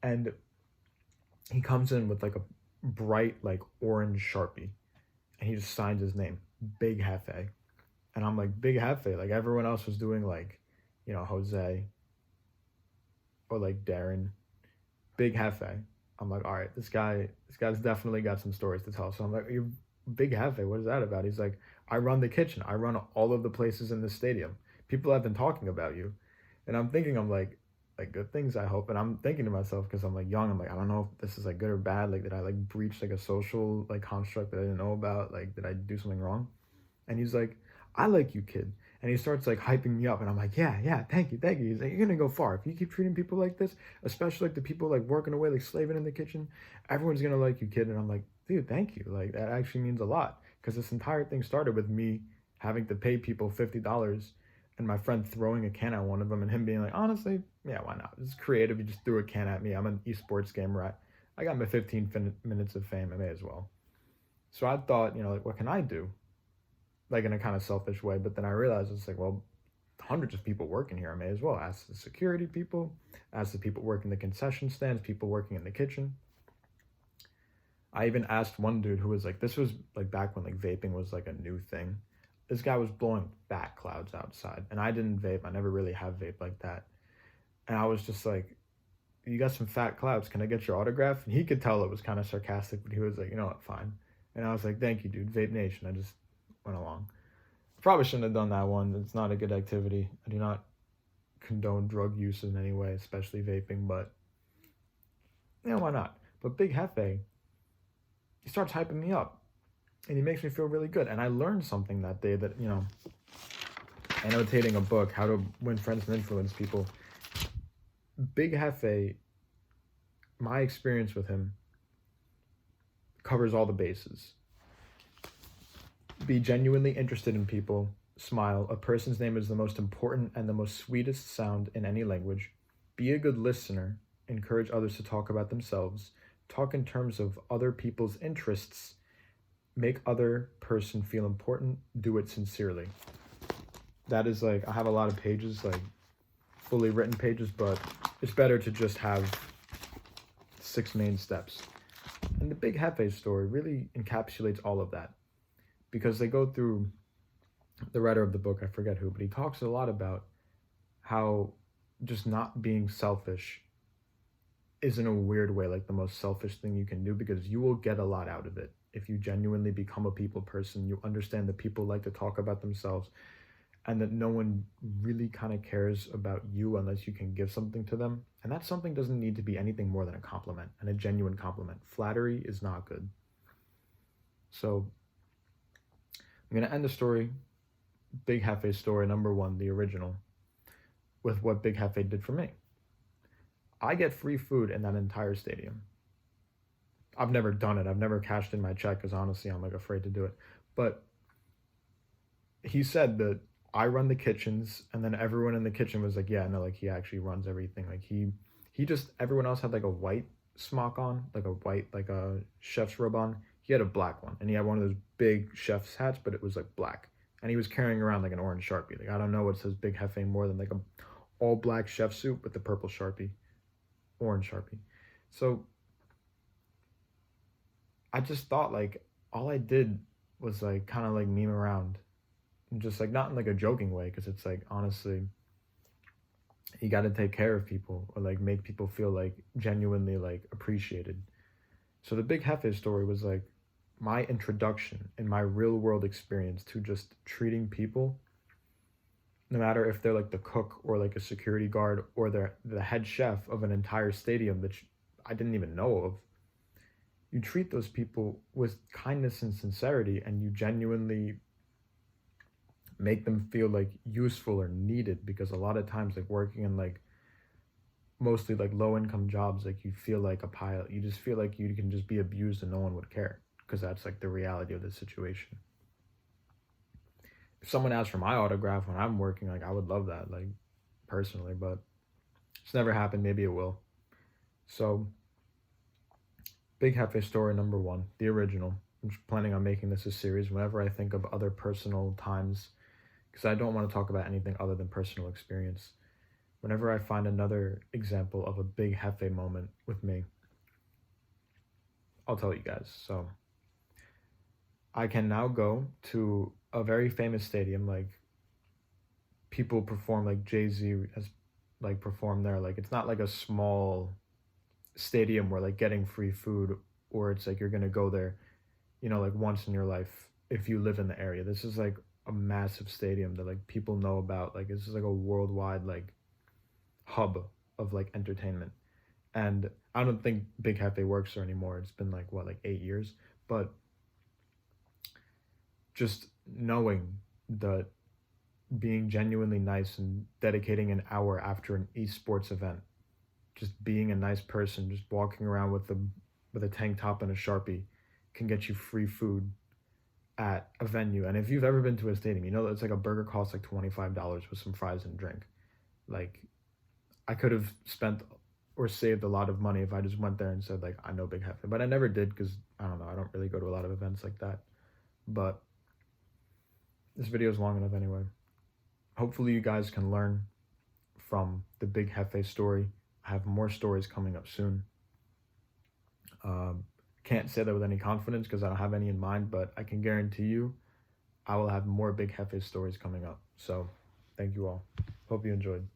And he comes in with like a bright like orange Sharpie, and he just signs his name, Big Jefe. And I'm like, Big Jefe? Like everyone else was doing like, Jose or like Darren. Big Jefe. I'm like, all right, this guy's definitely got some stories to tell. So I'm like, you Big Jefe, what is that about? He's like, I run the kitchen. I run all of the places in the stadium. People have been talking about you. And I'm thinking, I'm like good things, I hope. And I'm thinking to myself, because I'm like young, I'm like, I don't know if this is like good or bad. Like, did I like breach like a social like construct that I didn't know about? Like, did I do something wrong? And he's like, I like you, kid. And he starts like hyping me up. And I'm like, yeah, yeah, thank you, thank you. He's like, you're going to go far. If you keep treating people like this, especially like the people like working away, like slaving in the kitchen, everyone's going to like you, kid. And I'm like, dude, thank you. Like, that actually means a lot. Because this entire thing started with me having to pay people $50 and my friend throwing a can at one of them and him being like, honestly, yeah, why not? It's creative. You just threw a can at me. I'm an esports gamer. I got my 15 minutes of fame. I may as well. So I thought, like, what can I do? Like in a kind of selfish way. But then I realized it's like, well, hundreds of people working here. I may as well ask the security people, ask the people working the concession stands, people working in the kitchen. I even asked one dude who was like, this was like back when like vaping was like a new thing. This guy was blowing fat clouds outside, and I didn't vape. I never really have vape like that. And I was just like, you got some fat clouds. Can I get your autograph? And he could tell it was kind of sarcastic, but he was like, you know what, fine. And I was like, thank you, dude. Vape Nation. I just went along. Probably shouldn't have done that one. It's not a good activity. I do not condone drug use in any way, especially vaping, but why not? But Big Hefe, he starts hyping me up and he makes me feel really good. And I learned something that day that, annotating a book, How to Win Friends and Influence People. Big Hefe, my experience with him covers all the bases. Be genuinely interested in people. Smile. A person's name is the most important and the most sweetest sound in any language. Be a good listener. Encourage others to talk about themselves. Talk in terms of other people's interests. Make other person feel important. Do it sincerely. That is like, I have a lot of pages, like fully written pages, but it's better to just have 6 main steps. And the Big Jefe story really encapsulates all of that, because they go through, the writer of the book, I forget who, but he talks a lot about how just not being selfish is in a weird way like the most selfish thing you can do, because you will get a lot out of it if you genuinely become a people person. You understand that people like to talk about themselves and that no one really kind of cares about you unless you can give something to them. And that something doesn't need to be anything more than a compliment, and a genuine compliment. Flattery is not good. So I'm going to end the story, Big Jefe story number 1, the original, with what Big Jefe did for me. I get free food in that entire stadium. I've never done it. I've never cashed in my check because honestly, I'm like afraid to do it. But he said that I run the kitchens, and then everyone in the kitchen was like, yeah, no, like he actually runs everything. Like he just, everyone else had like a white smock on, like a white, like a chef's robe on. He had a black one, and he had one of those big chef's hats, but it was like black. And he was carrying around like an orange Sharpie. Like, I don't know what says Big Jefe more than like a all black chef suit with the purple Sharpie, orange Sharpie. So I just thought like all I did was like kind of like meme around, and just like not in like a joking way, because it's like honestly you got to take care of people or like make people feel like genuinely like appreciated. So the Big Jefe story was like my introduction in my real world experience to just treating people, no matter if they're like the cook or like a security guard or they're the head chef of an entire stadium that I didn't even know of. You treat those people with kindness and sincerity, and you genuinely make them feel like useful or needed, because a lot of times like working in like mostly like low income jobs, like you feel like a pile, you just feel like you can just be abused and no one would care, because that's like the reality of the situation. If someone asks for my autograph when I'm working, like I would love that, like personally, but it's never happened. Maybe it will. So Big Jefe story number 1, the original. I'm planning on making this a series whenever I think of other personal times, because I don't want to talk about anything other than personal experience. whenever I find another example of a big Jefe moment with me, I'll tell you guys. So I can now go to a very famous stadium. Like people perform, like Jay-Z has like performed there. Like it's not like a small stadium where like getting free food, or it's like you're gonna go there, like once in your life if you live in the area. This is like a massive stadium that like people know about. Like this is like a worldwide like hub of like entertainment. And I don't think Big Cafe works there anymore. It's been like what, like 8 years. But just knowing that, being genuinely nice and dedicating an hour after an esports event, just being a nice person, just walking around with a tank top and a Sharpie can get you free food at a venue. And if you've ever been to a stadium, you know that it's like a burger costs like $25 with some fries and drink. Like I could have spent or saved a lot of money if I just went there and said like I know Big Hefe, but I never did because I don't know, I don't really go to a lot of events like that. But this video is long enough anyway. Hopefully you guys can learn from the Big Hefe story. I have more stories coming up soon. Can't say that with any confidence because I don't have any in mind, but I can guarantee you I will have more Big Hefe stories coming up. So thank you all. Hope you enjoyed.